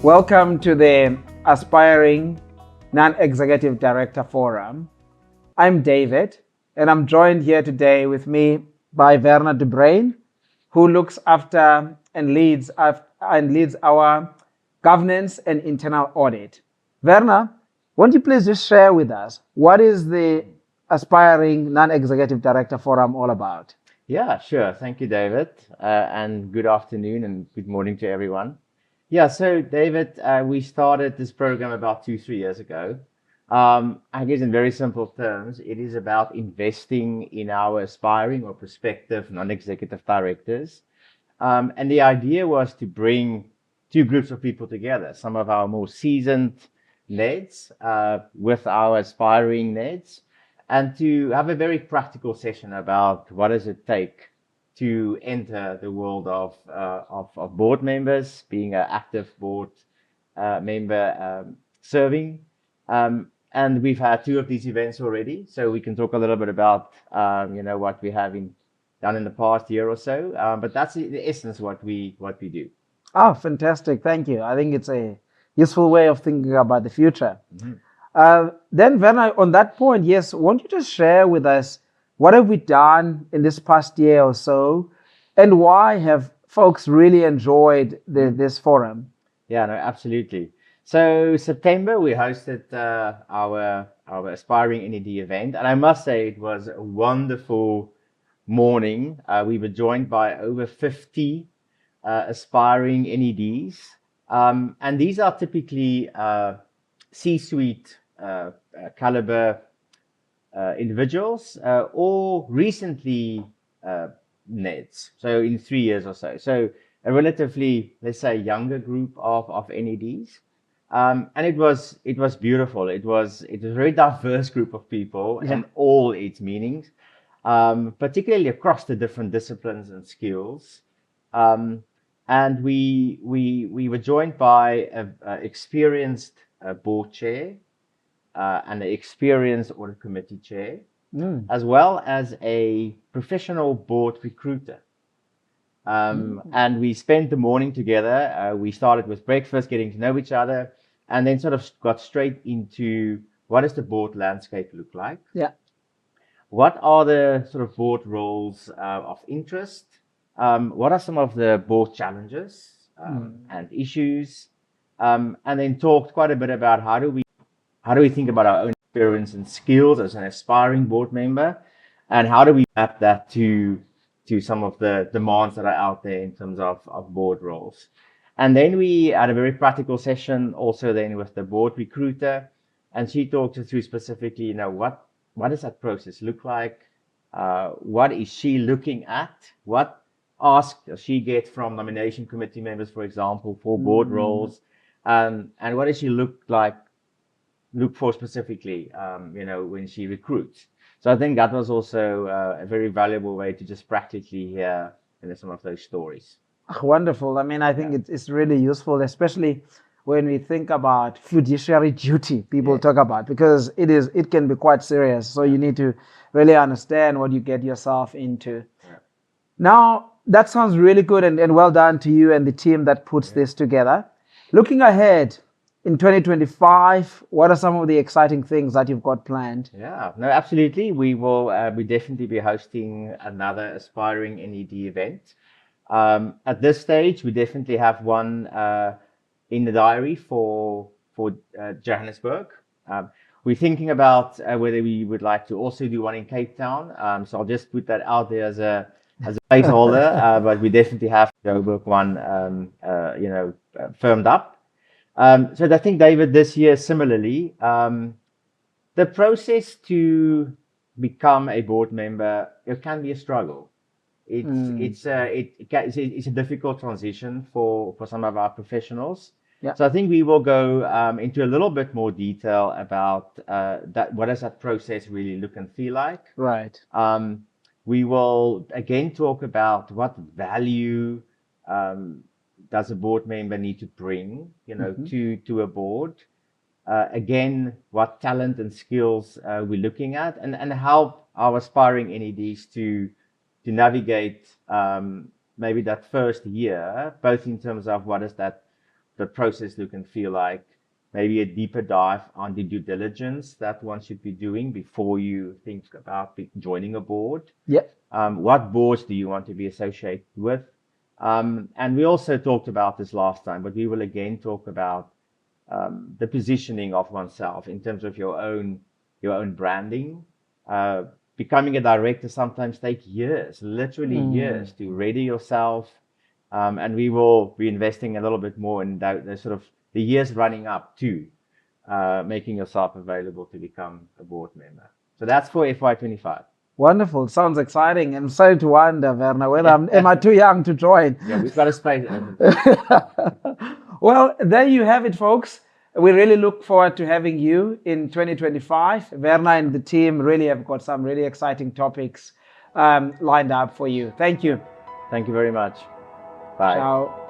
Welcome to the Aspiring Non-Executive Director Forum. I'm David, and I'm joined here today with me by Werner de Bruin, who looks after and leads our governance and internal audit. Werner, won't you please just share with us what is the Aspiring Non-Executive Director Forum all about? Yeah, sure. Thank you, David. And good afternoon and good morning to everyone. Yeah, so David, we started this program about 2, 3 years ago. I guess in very simple terms, it is about investing in our aspiring or prospective non-executive directors. And the idea was to bring two groups of people together, some of our more seasoned NEDs with our aspiring NEDs, and to have a very practical session about what does it take to enter the world of board members, being an active board member serving. And we've had two of these events already, so we can talk a little bit about what we have done in the past year or so. But that's the essence of what we do. Oh, fantastic. Thank you. I think it's a useful way of thinking about the future. Mm-hmm. Then, Werner, on that point, yes, won't you just share with us what have we done in this past year or so, and why have folks really enjoyed this forum? Yeah, no, absolutely. So September we hosted our aspiring NED event, and I must say it was a wonderful morning. We were joined by over 50 aspiring NEDs, and these are typically C-suite caliber individuals or recently NEDs, so in 3 years or so. So a relatively, let's say, younger group of NEDs. And it was beautiful. It was a very diverse group of people and all its meanings, particularly across the different disciplines and skills. And we were joined by an experienced board chair and an experienced audit committee chair, as well as a professional board recruiter. And we spent the morning together. We started with breakfast, getting to know each other, and then sort of got straight into what does the board landscape look like? Yeah. What are the sort of board roles of interest? What are some of the board challenges and issues? And then talked quite a bit about how do we think about our own experience and skills as an aspiring board member, and how do we map that to some of the demands that are out there in terms of board roles. And then we had a very practical session also then with the board recruiter, and she talked us through specifically, what does that process look like? What is she looking at? What ask does she get from nomination committee members, for example, for board roles? And what does she look for specifically, when she recruits? So I think that was also a very valuable way to just practically hear some of those stories. Wonderful. I mean, I think it's really useful, especially when we think about fiduciary duty, people talk about, because it can be quite serious. So you need to really understand what you get yourself into. Yeah. Now, that sounds really good, and well done to you and the team that puts this together. Looking ahead, in 2025, what are some of the exciting things that you've got planned? Yeah, no, absolutely. We will we definitely be hosting another Aspiring NED event. At this stage, we definitely have one in the diary for Johannesburg. We're thinking about whether we would like to also do one in Cape Town. So I'll just put that out there as a placeholder, but we definitely have Joburg one, firmed up. So I think, David, this year similarly, the process to become a board member, it can be a struggle. It's a difficult transition for some of our professionals. Yeah. So I think we will go into a little bit more detail about that. What does that process really look and feel like? Right. We will again talk about what value does a board member need to bring, to a board. Again, what talent and skills we're looking at, and help our aspiring NEDs to navigate maybe that first year, both in terms of what does that the process look and feel like? Maybe a deeper dive on the due diligence that one should be doing before you think about joining a board. Yeah. What boards do you want to be associated with? And we also talked about this last time, but we will again talk about the positioning of oneself in terms of your own branding. Becoming a director sometimes takes years, literally years, to ready yourself. And we will be investing a little bit more in the sort of the years running up to making yourself available to become a board member. So that's for FY25. Wonderful. Sounds exciting. I'm starting to wonder, Werner, whether am I too young to join? Yeah, we've got a space. Well, there you have it, folks. We really look forward to having you in 2025. Werner and the team really have got some really exciting topics lined up for you. Thank you. Thank you very much. Bye. Ciao.